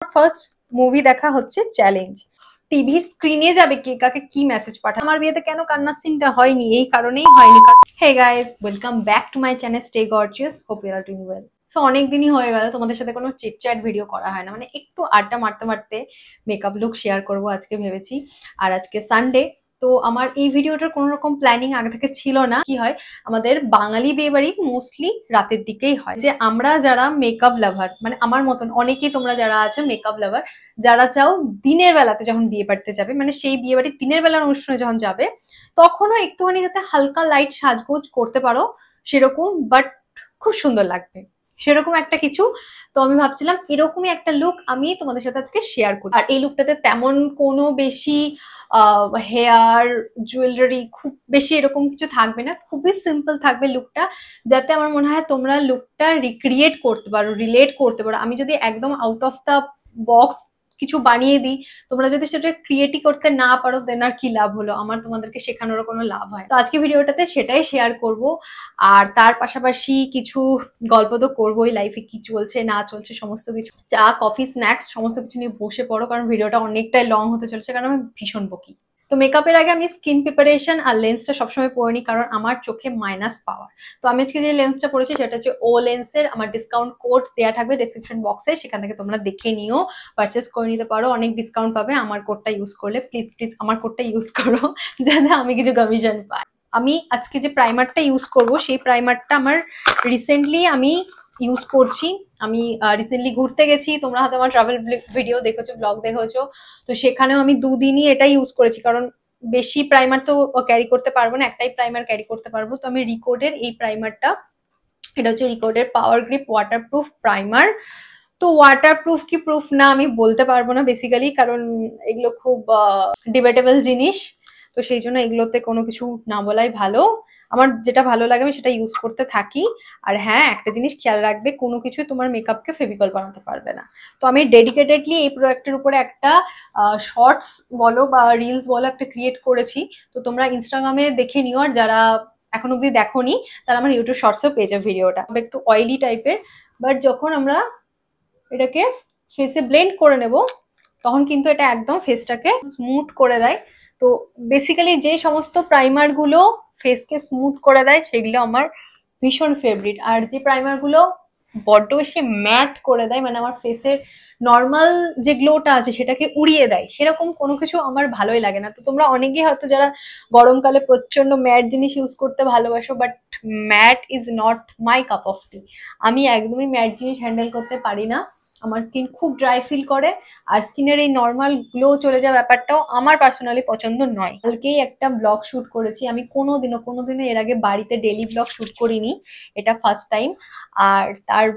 First movie দেখা হচ্ছে challenge. টিভির স্ক্রিনে যাবে কে কাকে কি মেসেজ পাঠায়। আমার বিয়েতে কেন কান্নার সিনটা হয়নি, এই কারণেই হয়নি। Hey guys, welcome back to my channel stay gorgeous, hope you are doing well. So অনেকদিনই হয়ে গেল তোমাদের সাথে কোনো চিটচ্যাট ভিডিও করা হয় না, মানে একটু আড্ডা মারতে মারতে মেকআপ লুক শেয়ার করবো আজকে ভেবেছি। আর আজকে সানডে, তো আমার এই ভিডিওটার কোনো রকম প্ল্যানিং আগে থেকে ছিল না। কি হয়, আমাদের বাঙালি বিয়ে বাড়ি মোস্টলি রাতের দিকেই হয়। যে আমরা যারা মেকআপ লাভার, মানে আমার মতন অনেকেই তোমরা যারা আছে মেকআপ লাভার, যারা চাও দিনের বেলাতে যখন বিয়ে বাড়িতে যাবে, মানে সেই বিয়ে বাড়ির দিনের বেলার অনুষ্ঠানে যখন যাবে, তখনও একটুখানি যাতে হালকা লাইট সাজগোজ করতে পারো সেরকম, বাট খুব সুন্দর লাগবে সেরকম একটা কিছু। তো আমি ভাবছিলাম এরকমই একটা লুক আমি তোমাদের সাথে আজকে শেয়ার করি। আর এই লুকটাতে তেমন কোনো বেশি হেয়ার জুয়েলারি খুব বেশি এরকম কিছু থাকবে না, খুবই সিম্পল থাকবে লুকটা, যাতে আমার মনে হয় তোমরা লুকটা রিক্রিয়েট করতে পারো, রিলেট করতে পারো। আমি যদি একদম আউট অফ দ্য বক্স কিছু বানিয়ে দিই, তোমরা যদি সেটা ক্রিয়েটই করতে না পারো, দেন আর কি লাভ হলো, আমার তোমাদেরকে শেখানোর কোনো লাভ হয়। তো আজকে ভিডিওটাতে সেটাই শেয়ার করব। আর তার পাশাপাশি কিছু গল্প তো করবোই, লাইফে কি চলছে না চলছে সমস্ত কিছু, চা কফি স্ন্যাক্স সমস্ত কিছু নিয়ে বসে পড়ো, কারণ ভিডিওটা অনেকটাই লং হতে চলেছে, কারণ আমি ভীষণ বকি। তো মেকআপের আগে আমি স্কিন প্রিপারেশন আর লেন্সটা সবসময় পরে নিই, কারণ আমার চোখে মাইনাস পাওয়ার। তো আমি আজকে যে লেন্সটা পরেছি সেটা হচ্ছে ও লেন্সের। আমার ডিসকাউন্ট কোড দেওয়া থাকবে ডেসক্রিপশন বক্সে, সেখান থেকে তোমরা দেখে নিও, পারচেস করে নিতে পারো, অনেক ডিসকাউন্ট পাবে আমার কোডটা ইউজ করলে। প্লিজ প্লিজ আমার কোডটা ইউজ করো যাতে আমি কিছু কমিশন পাই। আমি আজকে যে প্রাইমারটা ইউজ করব, সেই প্রাইমারটা আমার রিসেন্টলি আমি ইউজ করছি। আমি রিসেন্টলি ঘুরতে গেছি, তোমরা হয়তো আমার ট্রাভেল ভিডিও দেখেছো, ব্লগ দেখেছো, তো সেখানেও আমি দুদিনই এটা ইউজ করেছি, কারণ বেশি প্রাইমার তো ক্যারি করতে পারবো না, একটাই প্রাইমার ক্যারি করতে পারবো। তো আমি রিকোডের এই প্রাইমারটা, এটা হচ্ছে রিকোডের পাওয়ার গ্রিপ ওয়াটারপ্রুফ প্রাইমার। তো ওয়াটারপ্রুফ কি প্রুফ না আমি বলতে পারবো না বেসিক্যালি, কারণ এগুলো খুব ডিবেটেবল জিনিস, তো সেই জন্য এগুলোতে কোনো কিছু না বলাই ভালো। আমার যেটা ভালো লাগে আমি সেটা ইউজ করতে থাকি। আর হ্যাঁ, একটা জিনিস খেয়াল রাখবে, কোনো কিছু তোমার মেকআপকে ফেভিকল বানাতে পারবে না। তো আমি ডেডিকেটেডলি এই প্রোডাক্টের উপরে একটা শর্টস বলো বা রিলস বলো একটা ক্রিয়েট করেছি, তো তোমরা ইনস্টাগ্রামে দেখে নিও। আর যারা এখন অব্দি দেখোনি তারা আমার ইউটিউব শর্টসেও পেয়ে যাবে ভিডিওটা। একটু অয়েলি টাইপের, বাট যখন আমরা এটাকে ফেসে ব্লেন্ড করে নেব তখন কিন্তু এটা একদম ফেসটাকে স্মুথ করে দেয়। তো বেসিক্যালি যে সমস্ত প্রাইমারগুলো ফেসকে স্মুথ করে দেয় সেগুলো আমার ভীষণ ফেভারিট। আর যে প্রাইমারগুলো বড্ড বেশি ম্যাট করে দেয়, মানে আমার ফেসের নর্মাল যে গ্লোটা আছে সেটাকে উড়িয়ে দেয়, সেরকম কোনো কিছু আমার ভালোই লাগে না। তো তোমরা অনেকেই হয়তো যারা গরমকালে প্রচন্ড ম্যাট জিনিস ইউজ করতে ভালোবাসো, but matte is not my cup of tea. আমি একদমই ম্যাট জিনিস হ্যান্ডেল করতে পারি না, আমার স্কিন খুব ড্রাই ফিল করে। আর স্কিনের এই নর্মাল গ্লো চলে যাওয়া ব্যাপারটাও আমার পার্সোনালি পছন্দ নয়। কালকেই একটা ব্লগ শুট করেছি আমি, কোনোদিনও এর আগে বাড়িতে ডেলি ব্লগ শুট করিনি, এটা ফার্স্ট টাইম। আর তার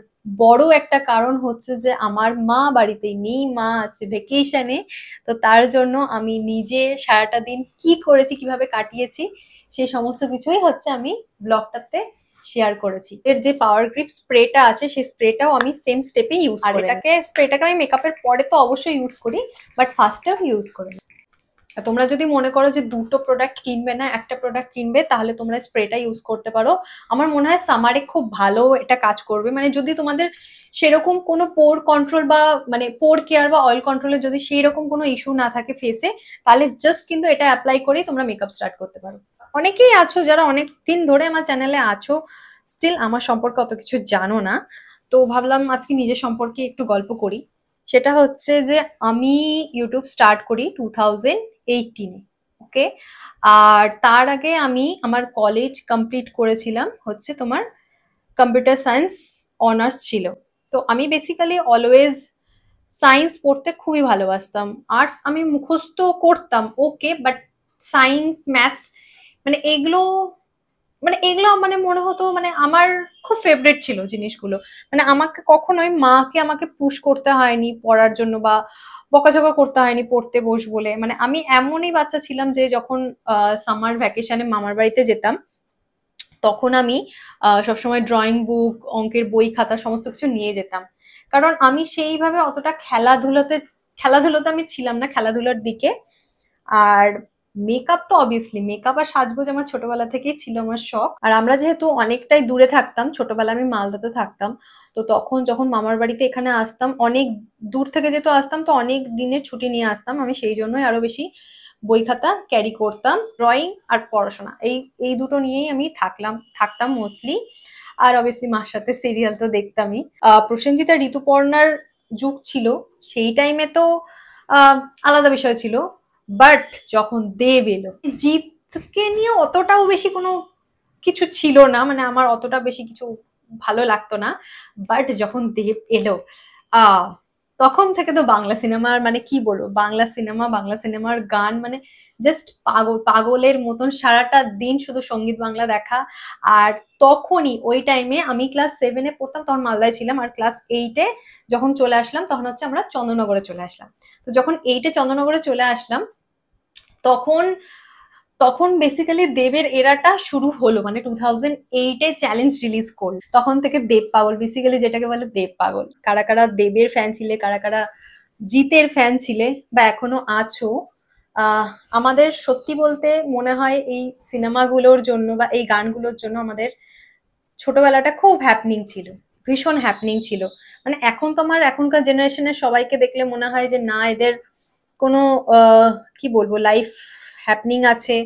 বড় একটা কারণ হচ্ছে যে আমার মা বাড়িতেই নেই, মা আছে ভেকেশনে। তো তার জন্য আমি নিজে সারাটা দিন কি করেছি, কিভাবে কাটিয়েছি, সেই সমস্ত কিছুই হচ্ছে আমি ব্লগটাতে শেয়ার করেছি। এর যে পাওয়ার গ্রিপ স্প্রেটা আছে সেই স্প্রেটাও আমি সেম স্টেপে ইউজ করি। আর এটাকে স্প্রেটাকে আমি মেকআপের পরে তো অবশ্যই ইউজ করি, বাট ফার্স্টেও ইউজ করি। তোমরা যদি মনে করো যে দুটো প্রোডাক্ট কিনবে না, একটা প্রোডাক্ট কিনবে, তাহলে তোমরা স্প্রেটা ইউজ করতে পারো। আমার মনে হয় সামারে খুব ভালো এটা কাজ করবে। মানে যদি তোমাদের সেরকম কোনো পোর কন্ট্রোল বা মানে পোর কেয়ার বা অয়েল কন্ট্রোলের যদি সেই রকম কোনো ইস্যু না থাকে ফেসে, তাহলে জাস্ট কিন্তু এটা অ্যাপ্লাই করেই তোমরা মেকআপ স্টার্ট করতে পারো। অনেকেই আছো যারা অনেক দিন ধরে আমার চ্যানেলে আছো, স্টিল আমার সম্পর্কে অত কিছু জানো না। তো ভাবলাম আজকে নিজের সম্পর্কে একটু গল্প করি। সেটা হচ্ছে যে আমি ইউটিউব স্টার্ট করি 2018-এ, ওকে। আর তার আগে আমি আমার কলেজ কমপ্লিট করেছিলাম হচ্ছে তোমার কম্পিউটার সায়েন্স অনার্স ছিল। তো আমি বেসিক্যালি অলওয়েজ সায়েন্স পড়তে খুবই ভালোবাসতাম। আর্টস আমি মুখস্থ করতাম ওকে, বাট সায়েন্স ম্যাথস মানে এগুলো মানে মনে হতো মানে আমার খুব ফেভারিট ছিল জিনিসগুলো। মানে আমাকে কখনোই মাকে আমাকে পুশ করতে হয়নি পড়ার জন্য, বা বকাঝকা করতে হয়নি পড়তে বস বলে। মানে আমি এমনই বাচ্চা ছিলাম যে যখন সামার ভ্যাকেশনে মামার বাড়িতে যেতাম, তখন আমি সবসময় ড্রয়িং বুক, অঙ্কের বই খাতা সমস্ত কিছু নিয়ে যেতাম, কারণ আমি সেইভাবে অতটা খেলাধুলোতে আমি ছিলাম না, খেলাধুলার দিকে। আর মেকআপ তো অবভিয়াসলি, মেকআপ আর সাজগোজ আমার ছোটবেলা থেকেই ছিল আমার শখ। আর আমরা যেহেতু অনেকটাই দূরে থাকতাম, ছোটবেলায় আমি মালদাতে থাকতাম, তো তখন যখন মামার বাড়িতে এখানে আসতাম, অনেক দূর থেকে যেহেতু আসতাম, তো অনেক দিনের ছুটি নিয়ে আসতাম, আমি সেই জন্যই আরো বেশি বই খাতা ক্যারি করতাম। ড্রয়িং আর পড়াশোনা, এই এই দুটো নিয়েই আমি থাকতাম মোস্টলি। আর অবভিয়াসলি মার সাথে সিরিয়াল তো দেখতামই। প্রসেনজিৎ আর ঋতুপর্ণার যুগ ছিল, সেই টাইমে তো আহ, আলাদা বিষয় ছিল। বাট যখন দেব এলো, জিতকে নিয়ে অতটাও বেশি কোনো কিছু ছিল না, মানে আমার অতটা বেশি কিছু ভালো লাগতো না। বাট যখন দেব এলো, আহ তখন থেকে তো বাংলা সিনেমার মানে কি বলবো, বাংলা সিনেমার গান মানে জাস্ট পাগলের মতন সারাটা দিন শুধু সঙ্গীত বাংলা দেখা। আর তখনই ওই টাইমে আমি ক্লাস 7-এ পড়তাম, তখন মালদায় ছিলাম, আর ক্লাস 8-এ যখন চলে আসলাম তখন হচ্ছে আমরা চন্দননগরে চলে আসলাম। তো যখন 8-এ চন্দননগরে চলে আসলাম, তখন তখন বেসিক্যালি দেবের এরাটা শুরু হলো, মানে 2008-এ চ্যালেঞ্জ রিলিজ করল, তখন থেকে দেব পাগল, বেসিক্যালি যেটাকে বলে দেব পাগল। কারা কারা দেবের ফ্যান ছিলে, কারা কারা জিতের ফ্যান ছিলে বা এখনো আছো, আমাদের সত্যি বলতে মনে হয় এই সিনেমাগুলোর জন্য বা এই গানগুলোর জন্য আমাদের ছোটবেলাটা খুব হ্যাপনিং ছিল, ভীষণ হ্যাপনিং ছিল। মানে এখন তোমার এখনকার জেনারেশনের সবাইকে দেখলে মনে হয় যে না, এদের কোনো কি বলবো লাইফ হ্যাপনিং আছে,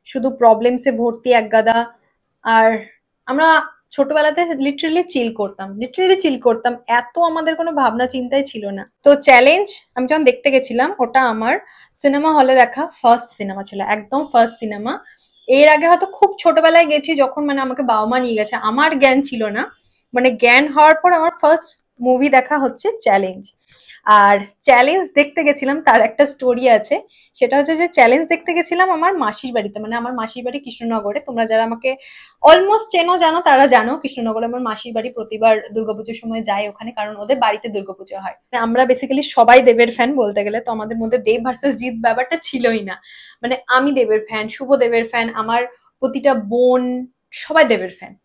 শুধু প্রবলেমসে ভর্তি একগাদা। আর আমরা ছোটবেলাতে লিটারেলি চিল করতাম, এত আমাদের কোনো ভাবনা চিন্তাই ছিল না। তো চ্যালেঞ্জ আমি যখন দেখতে গেছিলাম, ওটা আমার সিনেমা হলে দেখা ফার্স্ট সিনেমা ছিল, একদম ফার্স্ট সিনেমা। এর আগে হয়তো খুব ছোটবেলায় গেছি, যখন মানে আমাকে বাবা মা নিয়ে গেছে, আমার জ্ঞান ছিল না। মানে জ্ঞান হওয়ার পর আমার ফার্স্ট মুভি দেখা হচ্ছে চ্যালেঞ্জ। আর চ্যালেঞ্জ দেখতে গেছিলাম, তার একটা স্টোরি আছে। সেটা হচ্ছে যে চ্যালেঞ্জ দেখতে গেছিলাম আমার মাসির বাড়িতে, মানে আমার মাসির বাড়ি কৃষ্ণনগরে। তোমরা যারা আমাকে অলমোস্ট চেনো জানো, তারা জানো কৃষ্ণনগরে আমার মাসির বাড়ি, প্রতিবার দুর্গাপুজোর সময় যাই ওখানে, কারণ ওদের বাড়িতে দুর্গাপুজো হয়। আমরা বেসিক্যালি সবাই দেবের ফ্যান বলতে গেলে, তো আমাদের মধ্যে দেব ভার্সেস জিৎ ব্যাপারটা ছিলই না। মানে আমি দেবের ফ্যান, শুভ দেবের ফ্যান, আমার প্রতিটা বোন সবাই দেবের ফ্যান।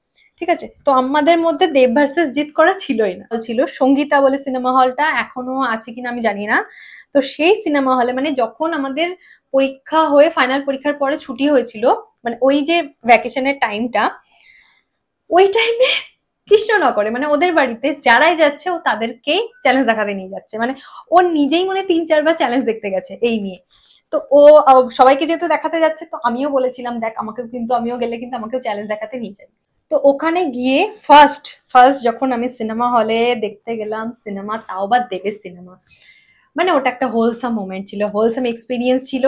ঠিক আছে, তো আমাদের মধ্যে দেব ভার্সেস জিৎ করা ছিলই না। ছিল সঙ্গীতা বলে সিনেমা হলটা, এখনো আছে কিনা আমি জানি না। তো সেই সিনেমা হলে মানে যখন আমাদের পরীক্ষা হয়ে ফাইনাল পরীক্ষার পরে ছুটি হয়েছিল, মানে ওই যে ভ্যাকেশনের টাইমটা, ওই টাইমে কৃষ্ণনগরে মানে ওদের বাড়িতে যারাই যাচ্ছে ও তাদেরকেই চ্যালেঞ্জ দেখাতে নিয়ে যাচ্ছে। মানে ও নিজেই মানে 3-4 বার চ্যালেঞ্জ দেখতে গেছে এই নিয়ে। তো ও সবাইকে যেহেতু দেখাতে যাচ্ছে, তো আমিও বলেছিলাম দেখ আমাকেও, কিন্তু আমিও গেলে কিন্তু আমাকেও চ্যালেঞ্জ দেখাতে নিয়ে যাবে। তো ওখানে গিয়ে ফার্স্ট ফার্স্ট যখন আমি সিনেমা হলে দেখতে গেলাম সিনেমা, তাও বা দেবের সিনেমা, মানে ওটা একটা হোলসাম মোমেন্ট ছিল, হোলসাম এক্সপিরিয়েন্স ছিল।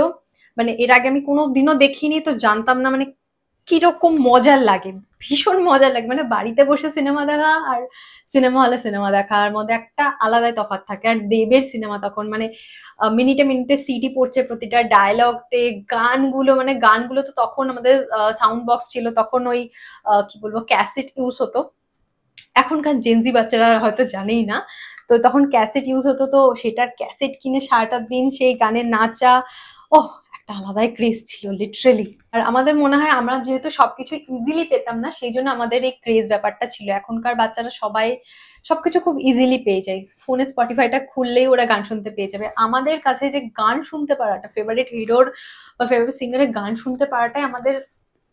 মানে এর আগে আমি কোনো দিনও দেখিনি, তো জানতাম না মানে কিরকম মজার লাগে। ভীষণ মজার লাগে, মানে বাড়িতে বসে সিনেমা দেখা আর সিনেমা হলে সিনেমা দেখার মধ্যে একটা আলাদাই তফাৎ থাকে। আর দেবের সিনেমা তখন মানে মিনিটে মিনিটে সিটি পড়ছে, প্রতিটা ডায়লগে গানগুলো, মানে গানগুলো তো তখন আমাদের সাউন্ড বক্স ছিল, তখন ওই কি বলবো ক্যাসেট ইউজ হতো। এখনকার জেনজি বাচ্চারা হয়তো জানেই না। তো তখন ক্যাসেট ইউজ হতো, তো সেটার ক্যাসেট কিনে সারাটা দিন সেই গানের নাচা, ওহ একটা আলাদাই ক্রেজ ছিল লিটারেলি। আর আমাদের মনে হয় আমরা যেহেতু সবকিছু ইজিলি পেতাম না, সেই জন্য আমাদের এই ক্রেজ ব্যাপারটা ছিল। এখনকার বাচ্চারা সবাই সবকিছু খুব ইজিলি পেয়ে যায়, ফোনে স্পটিফাইটা খুললেই ওরা গান শুনতে পেয়ে যাবে। আমাদের কাছে যে গান শুনতে পারাটা, ফেভারিট হিরোর বা ফেভারিট সিঙ্গারের গান শুনতে পারাটাই আমাদের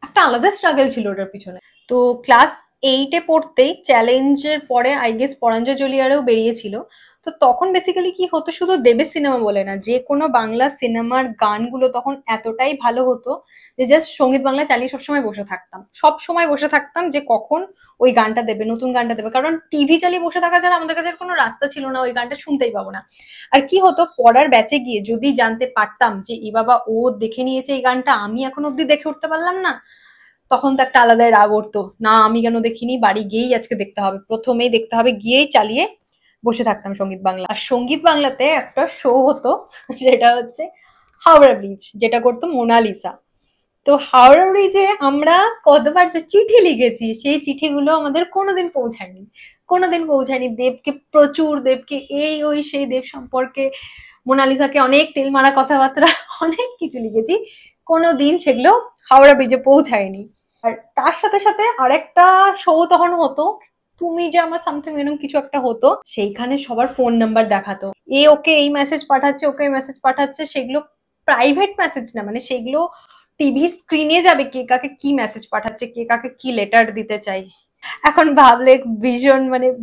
একটা আলাদা স্ট্রাগল ছিল ওটার পিছনে। তো ক্লাস 8-এ পড়তেই চ্যালেঞ্জের পরে আই গেস পরাঞ্জয় জলিয়ারেও বেরিয়েছিল। তো তখন বেসিক্যালি কি হতো, শুধু দেবের সিনেমা বলে না, যে কোনো বাংলা সিনেমার গানগুলো তখন এতটাই ভালো হতো যে জাস্ট সঙ্গীত বাংলা চালিয়ে সব সময় বসে থাকতাম যে কখন ওই গানটা দেবে, নতুন গানটা দেবে। কারণ টিভি চালিয়ে বসে থাকা ছাড়া আমাদের কাছে আর কোনো রাস্তা ছিল না, ওই গানটা শুনতেই পাবো না। আর কি হতো, পড়ার ব্যাচে গিয়ে যদি জানতে পারতাম যে ই বাবা ও দেখে নিয়েছে এই গানটা, আমি এখন অব্দি দেখে উঠতে পারলাম না, তখন তো একটা আলাদাই রাগ উঠতো, না আমি কেন দেখিনি, বাড়ি গিয়েই আজকে দেখতে হবে, প্রথমেই দেখতে হবে, গিয়েই চালিয়ে বসে থাকতাম সঙ্গীত বাংলা। আর সঙ্গীত বাংলাতে একটা শো হতো, সেটা হচ্ছে হাওড়া ব্রিজ, যেটা করতো মোনালিসা। তো হাওড়া ব্রিজে আমরা কতবার যে চিঠি লিখেছি, সেই চিঠিগুলো আমাদের কোনোদিন পৌঁছায়নি। দেবকে প্রচুর, দেবকে এই ওই সেই দেব সম্পর্কে, মোনালিসাকে অনেক তেল মারা কথাবার্তা অনেক কিছু লিখেছি, কোনোদিন সেগুলো হাওড়া ব্রিজে পৌঁছায়নি। আর তার সাথে সাথে আরেকটা শো তখন হতো, তুমি যে আমার সামথিং এরকম কিছু একটা হতো, সেইখানে সবার ফোন নাম্বার দেখাতো, এ ওকে এই মেসেজ পাঠাচ্ছে, ওকে এই মেসেজ পাঠাচ্ছে, সেগুলো প্রাইভেট মেসেজ না, মানে সেগুলো টিভির স্ক্রিনে যাবে কে কাকে কি মেসেজ পাঠাচ্ছে, কে কাকে কি লেটার দিতে চাই। এখন ভাবলে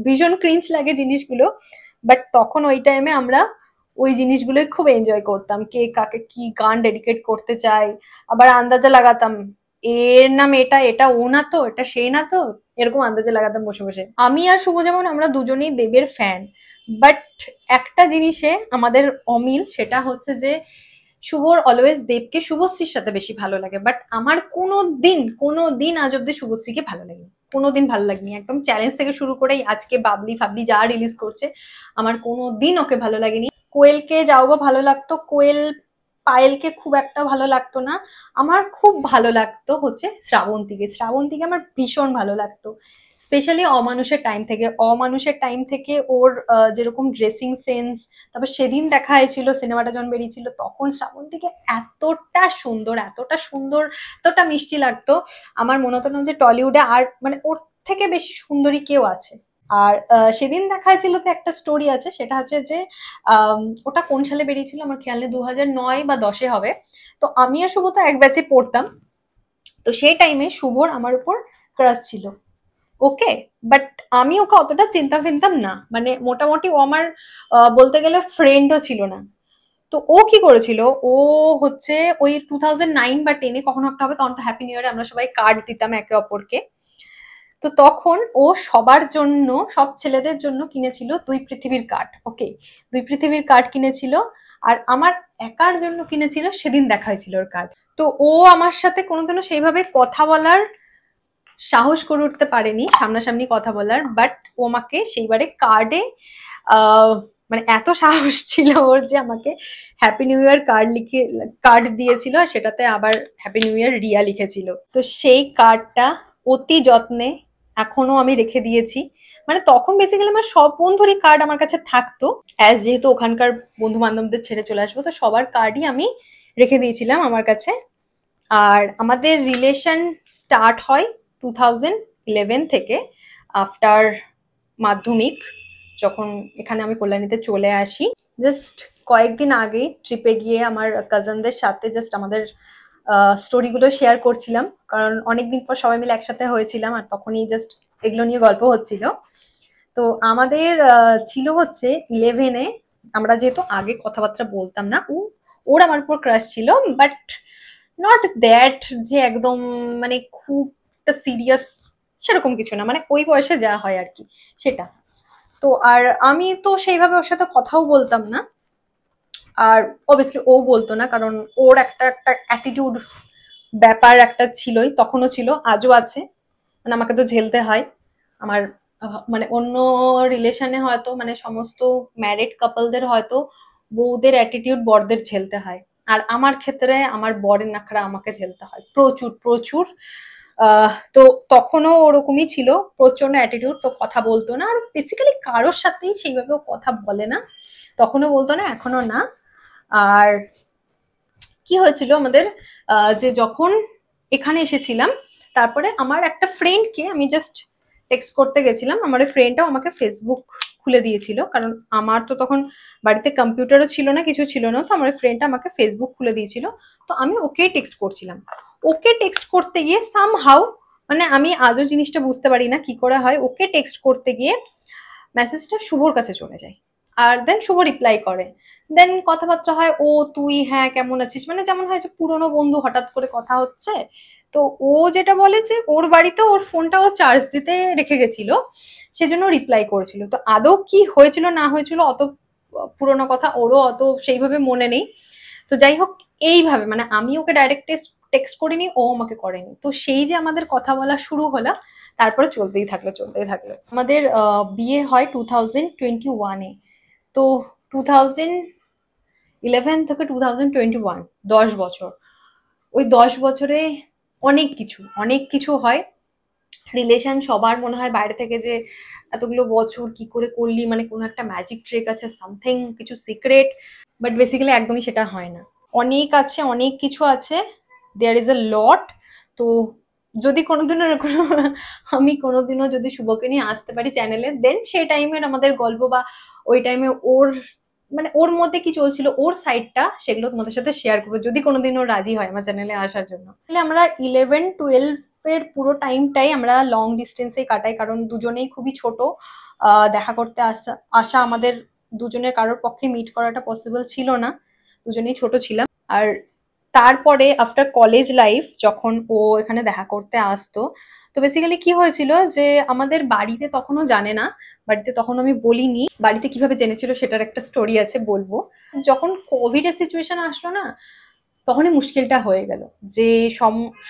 ভীষণ ক্রিঞ্চ লাগে জিনিসগুলো, বাট তখন ওই টাইমে আমরা ওই জিনিসগুলোই খুব এনজয় করতাম, কে কাকে কি গান ডেডিকেট করতে চাই, আবার আন্দাজে লাগাতাম এর নাম এটা, এটা ও না তো, এটা সেই না তো, এরকম আন্দাজে লাগাতাম বসে বসে। আমি আর শুভ যেমন আমরা দুজনেই দেবের ফ্যান, বাট একটা জিনিসে আমাদের অমিল, সেটা হচ্ছে যে শুভর অলওয়েজ দেবকে শুভশ্রীর সাথে বেশি ভালো লাগে, বাট আমার কোনো দিন আজ অব্দি শুভশ্রীকে ভালো লাগেনি, কোনোদিন ভালো লাগেনি। একদম চ্যালেঞ্জ থেকে শুরু করে আজকে বাবলি ফাবলি যা রিলিজ করছে, আমার কোনোদিন ওকে ভালো লাগেনি। কোয়েলকে যাও বা ভালো লাগতো, কোয়েল পায়েলকে খুব একটা ভালো লাগতো না। আমার খুব ভালো লাগতো হচ্ছে শ্রাবন্তীকে আমার ভীষণ ভালো লাগতো, স্পেশালি অমানুষের টাইম থেকে ওর যেরকম ড্রেসিং সেন্স, তারপর সেদিন দেখা হয়েছিল সিনেমাটা যখন বেরিয়েছিল, তখন শ্রাবন্তীকে এতটা সুন্দর এতটা মিষ্টি লাগতো। আমার মনে হতো না যে টলিউডে আর মানে ওর থেকে বেশি সুন্দরী কেউ আছে। আর সেদিন দেখা হয়েছিল তো একটা স্টোরি আছে, সেটা হচ্ছে যে ওটা কোন সালে বেরিয়েছিল আমার খেয়াল নেই, 2009 বা 10-এ হবে। তো আমি আর শুভ তো এক ব্যাচে পড়তাম, তো সেই টাইমে শুভর আমার উপর ক্রাশ ছিল। ওকে, বাট আমি ওকে অতটা চিন্তা ফিনতাম না, মানে মোটামুটি ও আমার বলতে গেলে ফ্রেন্ডও ছিল না। তো ও কি করেছিল, ও হচ্ছে ওই 2009 বা 10-এ কখনো একটা হবে, তখন তো হ্যাপি নিউ ইয়ারে আমরা সবাই কার্ড দিতাম একে অপরকে। তো তখন ও সবার জন্য, সব ছেলেদের জন্য কিনেছিল দুই পৃথিবীর কার্ড। ওকে, দুই পৃথিবীর কার্ড কিনেছিল, আর আমার একার জন্য কিনেছিল সেদিন দেখা হয়েছিল ওর কার্ড। তো ও আমার সাথে কোনোদিনও সেইভাবে কথা বলার সাহস করে উঠতে পারেনি, সামনাসামনি কথা বলার, বাট ও আমাকে সেইবারে কার্ডে মানে এত সাহস ছিল ওর যে আমাকে হ্যাপি নিউ ইয়ার কার্ড দিয়েছিল, আর সেটাতে আবার হ্যাপি নিউ ইয়ার রিয়া লিখেছিল। তো সেই কার্ডটা অতি যত্নে এখনো আমি রেখে দিয়েছি। মানে তখন বেসিক্যালি আমার সব বন্ধুরই কার্ড আমার কাছে থাকতো, যেহেতু ওখানকার বন্ধু বান্ধবদের ছেড়ে চলে আসবো, তো সবার কার্ডই আমি রেখে দিয়েছিলাম আমার কাছে। আর আমাদের রিলেশন স্টার্ট হয় 2011 থেকে, আফটার মাধ্যমিক, যখন এখানে আমি কল্যাণীতে চলে আসি। জাস্ট কয়েকদিন আগেই ট্রিপে গিয়ে আমার কাজিনদের সাথে জাস্ট আমাদের স্টোরিগুলো শেয়ার করছিলাম, কারণ অনেকদিন পর সবাই মিলে একসাথে হয়েছিলাম, আর তখনই জাস্ট এগুলো নিয়ে গল্প হচ্ছিল। তো আমাদের ছিল হচ্ছে 11-এ, আমরা যেহেতু আগে কথাবার্তা বলতাম না, ওর আমার উপর ক্রাশ ছিল, বাট নট দ্যাট যে একদম মানে খুব সিরিয়াস, সেরকম কিছু না, মানে ওই বয়সে যা হয় আর কি সেটা। তো আর আমি তো সেইভাবে ওর সাথে কথাও বলতাম না, আর অবভিয়াসলি ও বলতো না, কারণ ওর একটা একটা অ্যাটিটিউড ব্যাপার একটা ছিলই, তখনও ছিল, আজও আছে। মানে আমাকে তো ঝেলতে হয়। আমার মানে অন্য রিলেশনে হয়তো মানে সমস্ত ম্যারিড কাপলদের হয়তো বউদের অ্যাটিটিউড বরদের ঝেলতে হয়, আর আমার ক্ষেত্রে আমার বরের নাখরা আমাকে ঝেলতে হয় প্রচুর প্রচুর। তো তখনও ওরকমই ছিল, প্রচন্ড অ্যাটিটিউড, তো কথা বলতো না, আর বেসিক্যালি কারোর সাথেই সেইভাবে কথা বলে না, তখনও বলতো না, এখনো না। আর কি হয়েছিল আমাদের, যে যখন এখানে এসেছিলাম, তারপরে আমার একটা ফ্রেন্ডকে আমি জাস্ট টেক্সট করতে গেছিলাম, আমার ওই ফ্রেন্ডটাও আমাকে ফেসবুক খুলে দিয়েছিল, কারণ আমার তো তখন বাড়িতে কম্পিউটারও ছিল না, কিছু ছিল না, তো আমার ফ্রেন্ডটা আমাকে ফেসবুক খুলে দিয়েছিল। তো আমি ওকে টেক্সট করছিলাম, ওকে টেক্সট করতে গিয়ে সামহাউ, মানে আমি আজও জিনিসটা বুঝতে পারি না কি করে হয়, ওকে টেক্সট করতে গিয়ে মেসেজটা শুভর কাছে চলে যায়, আর দেন শুভ রিপ্লাই করে, দেন কথাবার্তা হয়, ও তুই হ্যাঁ কেমন আছিস, মানে যেমন হয় যে পুরনো বন্ধু হঠাৎ করে কথা হচ্ছে। তো ও যেটা বলে যে ওর বাড়িতে ওর ফোনটা ও চার্জ দিতে রেখে গেছিল, সেজন্য রিপ্লাই করেছিল। তো আদৌ কি হয়েছিল না হয়েছিল অত পুরনো কথা ওরও অত সেইভাবে মনে নেই। তো যাই হোক, এইভাবে মানে আমি ওকে ডাইরেক্ট টেক্সট করিনি, ও আমাকে করেনি, তো সেই যে আমাদের কথা বলা শুরু হলো, তারপরে চলতেই থাকলো। আমাদের বিয়ে হয় 2021-এ। তো 2011 থেকে 2021, 10 বছর। ওই 10 বছরে অনেক কিছু হয়। রিলেশন সবার মনে হয় বাইরে থেকে যে এতগুলো বছর কি করে করলি, মানে কোনো একটা ম্যাজিক ট্রিক আছে, সামথিং কিছু সিক্রেট, বাট বেসিক্যালি একদমই সেটা হয় না। অনেক আছে, অনেক কিছু আছে, দেয়ার ইজ এ লট। তো যদি কোনোদিনও আমি কোনোদিনও যদি শুভকে নিয়ে আসতে পারি চ্যানেলে, দেন সেই টাইমের আমাদের গল্প, বা ওই টাইমে ওর মানে ওর মধ্যে কি চলছিল ওর সাইডটা, সেগুলো তোমাদের সাথে শেয়ার করবো যদি কোনোদিন ও রাজি হয় আমার চ্যানেলে আসার জন্য। তাহলে আমরা 11-12 এর পুরো টাইমটাই আমরা লং ডিস্টেন্সে কাটাই, কারণ দুজনেই খুবই ছোট। দেখা করতে আসা আসা আমাদের দুজনের কারোর পক্ষে মিট করাটা পসিবল ছিল না, দুজনেই ছোট ছিলাম। আর তারপরে আফটার কলেজ লাইফ যখন ও এখানে দেখা করতে আসতো, তো বেসিক্যালি কি হয়েছিল যে আমাদের বাড়িতে তখনও জানে না, বাড়িতে তখন আমি বলিনি, বাড়িতে কিভাবে জেনেছিল সেটার একটা স্টোরি আছে বলবো। যখন কোভিড এর সিচুয়েশন আসলো না, তখনই মুশকিলটা হয়ে গেল যে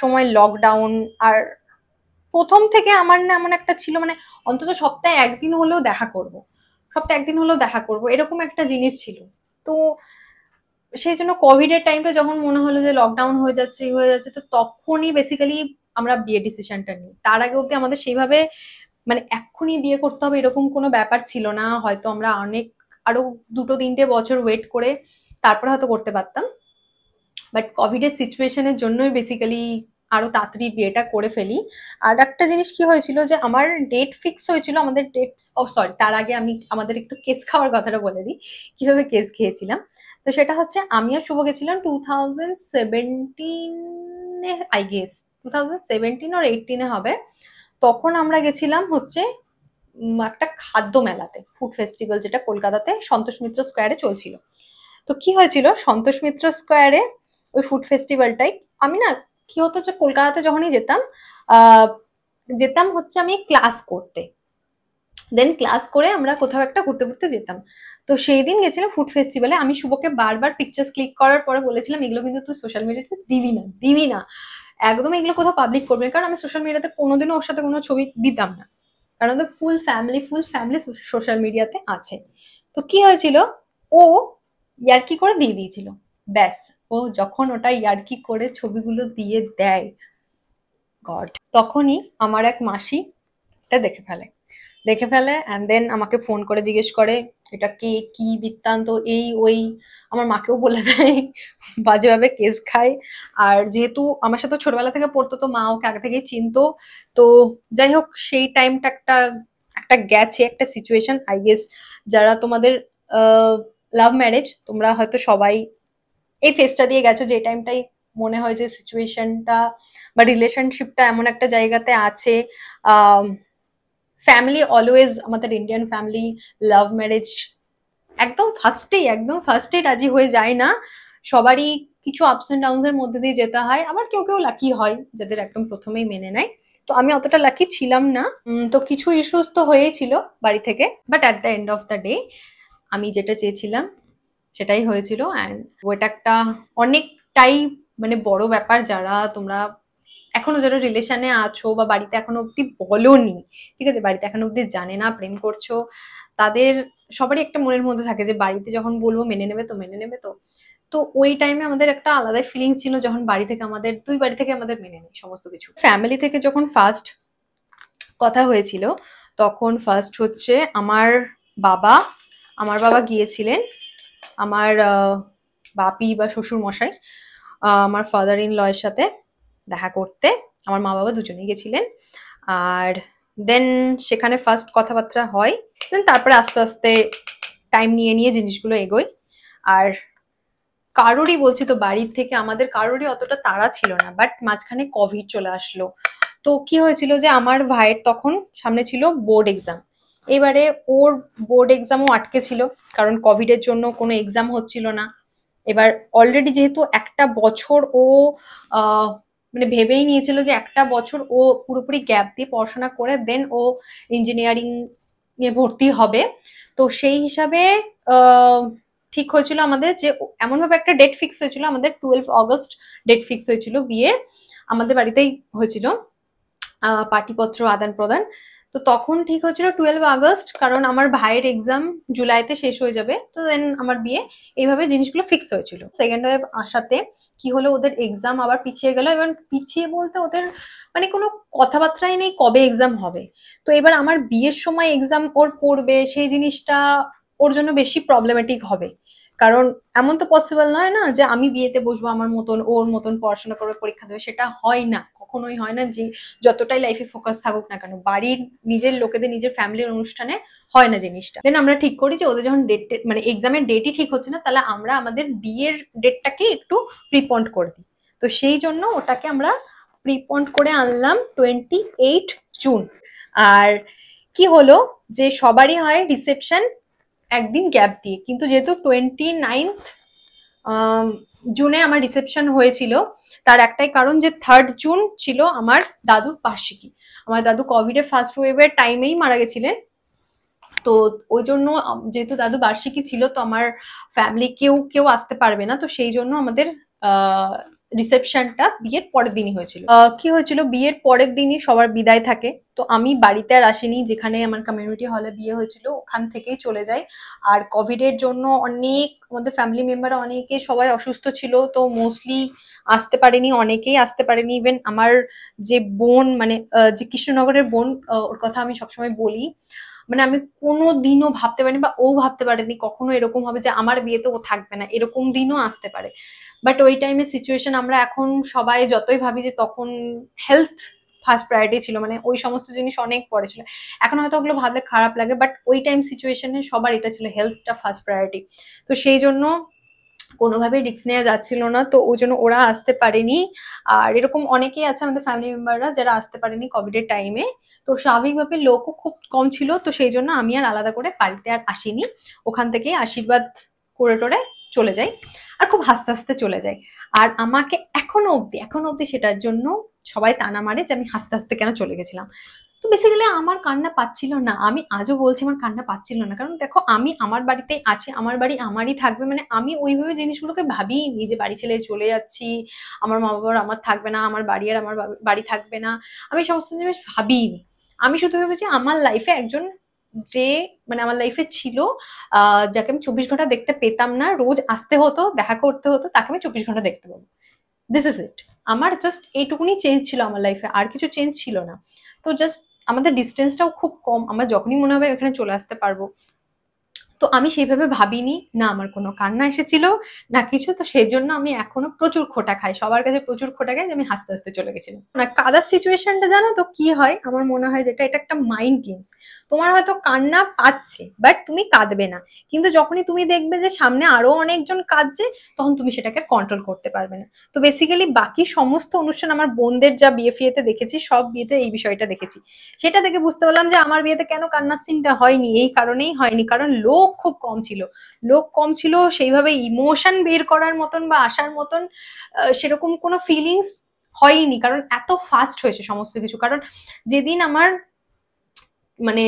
সময় লকডাউন। আর প্রথম থেকে আমার না এমন একটা ছিল, মানে অন্তত সপ্তাহে একদিন হলেও দেখা করব, সপ্তাহে একদিন হলেও দেখা করব, এরকম একটা জিনিস ছিল। তো সেই জন্য কোভিড এর টাইমটা যখন মনে হলো যে লকডাউন হয়ে যাচ্ছে হয়ে যাচ্ছে, তো তখনই বেসিক্যালি আমরা বিয়ে ডিসিশনটা নিই। তার আগে অব্দি আমাদের সেইভাবে মানে এক্ষুনি বিয়ে করতে হবে এরকম কোনো ব্যাপার ছিল না, হয়তো আমরা অনেক আরো 2-3 বছর ওয়েট করে তারপরে হয়তো করতে পারতাম। বাট কোভিড এর সিচুয়েশনের জন্যই বেসিক্যালি আরো তাড়াতাড়ি বিয়েটা করে ফেলি। আর একটা জিনিস কি হয়েছিল যে আমার ডেট ফিক্স হয়েছিল, আমাদের ডেট, ও সরি, তার আগে আমি আমাদের একটু কেস খাওয়ার কথাটা বলে দিই, কিভাবে কেস খেয়েছিলাম। তো সেটা হচ্ছে আমি আর শুভ গেছিলাম 2017 আই গেস, 2017 or 18 হবে। তখন আমরা গেছিলাম হচ্ছে একটা খাদ্য মেলাতে, ফুড ফেস্টিভ্যাল, যেটা কলকাতাতে সন্তোষ মিত্র স্কোয়ারে চলছিল। তো কি হয়েছিল সন্তোষ মিত্র স্কোয়ারে ওই ফুড ফেস্টিভ্যালটাই, আমি না কি হতো যে কলকাতাতে যখনই যেতাম, আহ যেতাম হচ্ছে আমি ক্লাস করতে, দেন ক্লাস করে আমরা কোথাও একটা ঘুরতে ঘুরতে যেতাম। তো সেই দিন গেছিলাম ফুড ফেস্টিভ্যালে, আমি শুভকে বারবার পিকচার্স ক্লিক করার পরে বলেছিলাম এগুলো কিন্তু তুই সোশ্যাল মিডিয়াতে দিবি না, দিবি না, একদম এগুলো কোথাও পাবলিক করবি না, কারণ আমি সোশ্যাল মিডিয়াতে কোনোদিনও ওর সাথে কোনো ছবি দিতাম না, কারণ ওদের ফুল ফ্যামিলি সোশ্যাল মিডিয়াতে আছে। তো কি হয়েছিল, ও ইয়ার্কি করে দিয়ে দিয়েছিল, ব্যাস। ও যখন ওটা ইয়ার্কি করে ছবিগুলো দিয়ে দেয়, গড, তখনই আমার এক মাসি এটা দেখে ফেলে অ্যান্ড দেন আমাকে ফোন করে জিজ্ঞেস করে এটা কে, কি বৃত্তান্ত, এই ওই, আমার মাকেও বলে দেয়, বাজেভাবে কেস খায়। আর যেহেতু আমার সাথে ছোটবেলা থেকে পড়তো, তো মা ওকে আগে থেকেই চিনতো। তো যাই হোক, সেই টাইমটা একটা একটা গেছে, একটা সিচুয়েশন আই গেস। যারা তোমাদের লাভ ম্যারেজ, তোমরা হয়তো সবাই এই ফেজটা দিয়ে গেছো, যে টাইমটাই মনে হয় যে সিচুয়েশনটা বা রিলেশনশিপটা এমন একটা জায়গাতে আছে। ফ্যামিলি অলওয়েজ, আমাদের ইন্ডিয়ান ফ্যামিলি লাভ ম্যারেজ একদম ফার্স্টেই রাজি হয়ে যায় না, সবারই কিছু আপস এন্ড ডাউনস এর মধ্যে দিয়ে যেতে হয়। আবার কেউ কেউ লাকি হয় যাদের একদম প্রথমেই মেনে নেয়, তো আমি অতটা লাকি ছিলাম না। তো কিছু ইস্যুস তো হয়েই ছিল বাড়ি থেকে, but at the end of the day আমি যেটা চেয়েছিলাম সেটাই হয়েছিল। অ্যান্ড ওটা একটা অনেকটাই মানে বড় ব্যাপার, যারা তোমরা এখনো যারা রিলেশনে আছো বা বাড়িতে এখনো অব্দি বলোনি, ঠিক আছে, বাড়িতে এখনো অব্দি জানে না প্রেম করছো, তাদের সবারই একটা মনের মধ্যে থাকে যে বাড়িতে যখন বলবো মেনে নেবে তো, মেনে নেবে তো। তো ওই টাইমে আমাদের একটা আলাদাই ফিলিংস ছিল যখন বাড়ি থেকে আমাদের, দুই বাড়ি থেকে আমাদের মেনে নেয় সমস্ত কিছু। ফ্যামিলি থেকে যখন ফার্স্ট কথা হয়েছিল, তখন ফার্স্ট হচ্ছে বাবা আমার বাবা গিয়েছিলেন আমার বাপি বা শ্বশুর মশাই আমার ফাদার ইন ল এর সাথে দেখা করতে, আমার মা বাবা দুজনেই গেছিলেন। আর দেন সেখানে ফার্স্ট কথাবার্তা হয়, দেন তারপরে আস্তে আস্তে টাইম নিয়ে নিয়ে জিনিসগুলো এগোয়। আর কারোরই বলছি তো, বাড়ির থেকে আমাদের কারোরই অতটা তাড়া ছিল না, বাট মাঝখানে কোভিড চলে আসলো। তো কি হয়েছিল যে আমার ভাইয়ের তখন সামনে ছিল বোর্ড এক্সাম, এবারে ওর বোর্ড এক্সামও আটকে ছিল, কারণ কোভিড এর জন্য কোনো এক্সাম হচ্ছিল না। এবার অলরেডি যেহেতু একটা বছর ও মানে ভেবেই নিয়েছিল যে একটা বছর ও পুরোপুরি গ্যাপ দিয়ে পড়াশোনা করে দেন ও ইঞ্জিনিয়ারিং নিয়ে ভর্তি হবে। তো সেই হিসাবে আহ, ঠিক হয়েছিল আমাদের যে এমনভাবে একটা ডেট ফিক্স হয়েছিল, আমাদের 12 আগস্ট ডেট ফিক্স হয়েছিল বিয়ের, আমাদের বাড়িতেই হয়েছিল পার্টিপত্র আদান প্রদান। তো তখন ঠিক হয়েছিল 12 আগস্ট, কারণ আমার ভাইয়ের এক্সাম জুলাইতে শেষ হয়ে যাবে, তো দেন আমার বিয়ে, এইভাবে জিনিসগুলো ফিক্স হয়েছিল। সেকেন্ড ওয়েভ আসাতে কি হলো, ওদের এক্সাম আবার পিছিয়ে গেল, এবার পিছিয়ে বলতে ওদের মানে কোনো কথাবার্তাই নেই কবে এক্সাম হবে। তো এবার আমার বিয়ের সময় এক্সাম ওর পড়বে, সেই জিনিসটা ওর জন্য বেশি প্রবলেমেটিক হবে, কারণ এমন তো পসিবল নয় না যে আমি বিয়েতে বসবো আমার মতন, ওর মতন পড়াশোনা করবে, পরীক্ষা দেবে, সেটা হয় না, কখনোই হয় না। যে যতটাই লাইফে ফোকাস থাকুক না কেন, বাড়ির নিজের লোকেদের, নিজের ফ্যামিলির অনুষ্ঠানে হয় না জিনিসটা। দেন আমরা ঠিক করি যে ওদের যখন ডেট, মানে এক্সামের ডেটই ঠিক হচ্ছে না, তাহলে আমরা আমাদের বিয়ের ডেটটাকে একটু প্রিপন্ড করে দিই। তো সেই জন্য ওটাকে আমরা প্রিপন্ড করে আনলাম 28 জুন। আর কি হলো যে সবারই হয় রিসেপশন একদিন গ্যাপ দিয়ে, কিন্তু যেহেতু 29 জুনে আমার রিসেপশন হয়েছিল, তার একটাই কারণ যে 3 জুন ছিল আমার দাদুর বার্ষিকী। আমার দাদু কোভিডের ফার্স্ট ওয়েভের টাইমেই মারা গেছিলেন। তো ওই জন্য যেহেতু দাদু বার্ষিকী ছিল, তো আমার ফ্যামিলি কেউ কেউ আসতে পারবে না, তো সেই জন্য আমাদের রিসেপশনটা বিয়ের পরের দিনই হয়েছিল। কি হয়েছিল, বিয়ের পরের দিনই সবার বিদায় থাকে, তো আমি বাড়িতে আর আসিনি, যেখানে আমার কমিউনিটি হলে বিয়ে হয়েছিল ওখান থেকেই চলে যাই। আর কোভিডের জন্য অনেক আমাদের ফ্যামিলি মেম্বাররা অনেকে সবাই অসুস্থ ছিল, তো মোস্টলি আসতে পারেনি, অনেকেই আসতে পারেনি। ইভেন আমার যে বোন, মানে যে কৃষ্ণনগরের বোন, ওর কথা আমি সবসময় বলি, মানে আমি কোনো দিনও ভাবতে পারিনি বা ও ভাবতে পারেনি কখনো এরকম হবে যে আমার বিয়েতে ও থাকবে না, এরকম দিনও আসতে পারে। বাট ওই টাইমের সিচুয়েশন আমরা এখন সবাই যতই ভাবি যে তখন হেলথ ফার্স্ট প্রায়োরিটি ছিল, মানে ওই সমস্ত জিনিস অনেক পরে ছিল। এখন হয়তো ওগুলো ভাবলে খারাপ লাগে, বাট ওই টাইম সিচুয়েশনে সবার এটা ছিল, হেলথটা ফার্স্ট প্রায়োরিটি। তো সেই জন্য কোনোভাবে রিস্ক নেওয়া যাচ্ছিল না, তো ওই জন্য ওরা আসতে পারেনি। আর এরকম অনেকেই আছে আমাদের ফ্যামিলি মেম্বাররা যারা আসতে পারেনি কোভিডের টাইমে। তো স্বাভাবিকভাবে লোকও খুব কম ছিল, তো সেই জন্য আমি আর আলাদা করে বাড়িতে আর আসিনি, ওখান থেকে আশীর্বাদ করে টোরে চলে যাই, আর খুব হাসতে হাসতে চলে যাই। আর আমাকে এখনো অব্দি সেটার জন্য সবাই তানা মারে যে আমি হাসতে হাসতে কেন চলে গেছিলাম। তো বেসিক্যালি আমার কান্না পাচ্ছিল না, আমি আজও বলছি আমার কান্না পাচ্ছিল না, কারণ দেখো আমি আমার বাড়িতেই আছি, আমার বাড়ি আমারই থাকবে, মানে আমি ওইভাবে জিনিসগুলোকে ভাবিনি যে বাড়ি ছেড়ে চলে যাচ্ছি, আমার মা বাবার আমার থাকবে না, আমার বাড়ি আর আমার বাড়ি থাকবে না, আমি সমস্ত জিনিস ভাবিনি। আমি শুধু ভেবেছি আমার লাইফে একজন যে, মানে আমার লাইফে ছিল, যাকে আমি 24 ঘন্টা দেখতে পেতাম না, রোজ আসতে হতো, দেখা করতে হতো, তাকে আমি 24 ঘন্টা দেখতে পাবো। This is it. আমার জাস্ট এইটুকুনি চেঞ্জ ছিল আমার লাইফে, আর কিছু চেঞ্জ ছিল না। তো জাস্ট আমাদের ডিস্টেন্সটাও খুব কম, আমার যখনই মনে হবে এখানে চলে আসতে পারবো। তো আমি সেইভাবে ভাবিনি, না আমার কোনো কান্না এসেছিল না কিছু। তো সেই জন্য আমি এখনো প্রচুর খোটা খাই, সবার কাছে প্রচুর খোটা খাই যে আমি হাসতে হাসতে চলে গেছিলাম। না, কাদার সিচুয়েশনটা জানো তো কি হয়, আমার মনে হয় যেটা, এটা একটা মাইন্ড গেমস। তোমার হয়তো কান্না পাচ্ছে, বাট তুমি কাঁদবে না, কিন্তু যখনই তুমি দেখবে যে সামনে আরো অনেকজন কাঁদছে, তখন তুমি সেটাকে কন্ট্রোল করতে পারবে না। তো বেসিক্যালি বাকি সমস্ত অনুষ্ঠান আমার বোনদের যা বিয়ে ফিয়েতে দেখেছি, সব বিয়েতে এই বিষয়টা দেখেছি। সেটা থেকে বুঝতে পারলাম যে আমার বিয়েতে কেন কান্নার সিনটা হয়নি, এই কারণেই হয়নি, কারণ লোক খুব কম ছিল। লোক কম ছিল, সেইভাবে ইমোশন বের করার মতন বা আসার মতন সেরকম কোনো ফিলিংস হয়নি, কারণ এত ফাস্ট হয়েছে সমস্ত কিছু। কারণ যেদিন আমার, মানে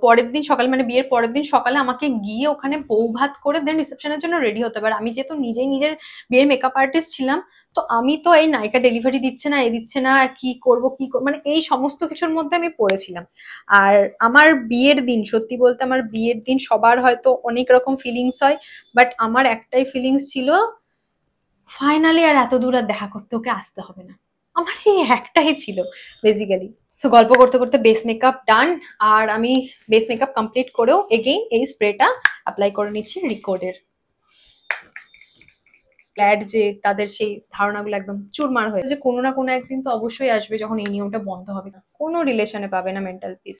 পরের দিন সকালে, মানে বিয়ের পরের দিন সকালে আমাকে গিয়ে ওখানে বউ ভাত করে দেন রিসেপশনের জন্য রেডি হতে পারে। আমি যেহেতু নিজেই নিজের বিয়ের মেকআপ আর্টিস্ট ছিলাম, তো আমি তো এই নায়িকা ডেলিভারি দিচ্ছে না, এ দিচ্ছে না, কি করব কি করব, মানে এই সমস্ত কিছুর মধ্যে আমি পড়েছিলাম। আর আমার বিয়ের দিন, সত্যি বলতে আমার বিয়ের দিন সবার হয়তো অনেক রকম ফিলিংস হয়, বাট আমার একটাই ফিলিংস ছিল, ফাইনালি আর এত দূর আর দেখা করতে ওকে আসতে হবে না। আমার এই একটাই ছিল বেসিক্যালি। সো গল্প করতে করতে বেস মেকআপ ডান। আর আমি বেস মেকআপ কমপ্লিট করেও এগেইন এই স্প্রেটা অ্যাপ্লাই করে নিচ্ছি রিকোডের। গ্ল্যাড যে তাদের সেই ধারণাগুলো একদম চুরমার হয়ে যে কোনো না কোনো একদিন তো অবশ্যই আসবে যখন এই নিয়মটা বন্ধ হবে না, কোনো রিলেশনে পাবে না মেন্টাল পিস।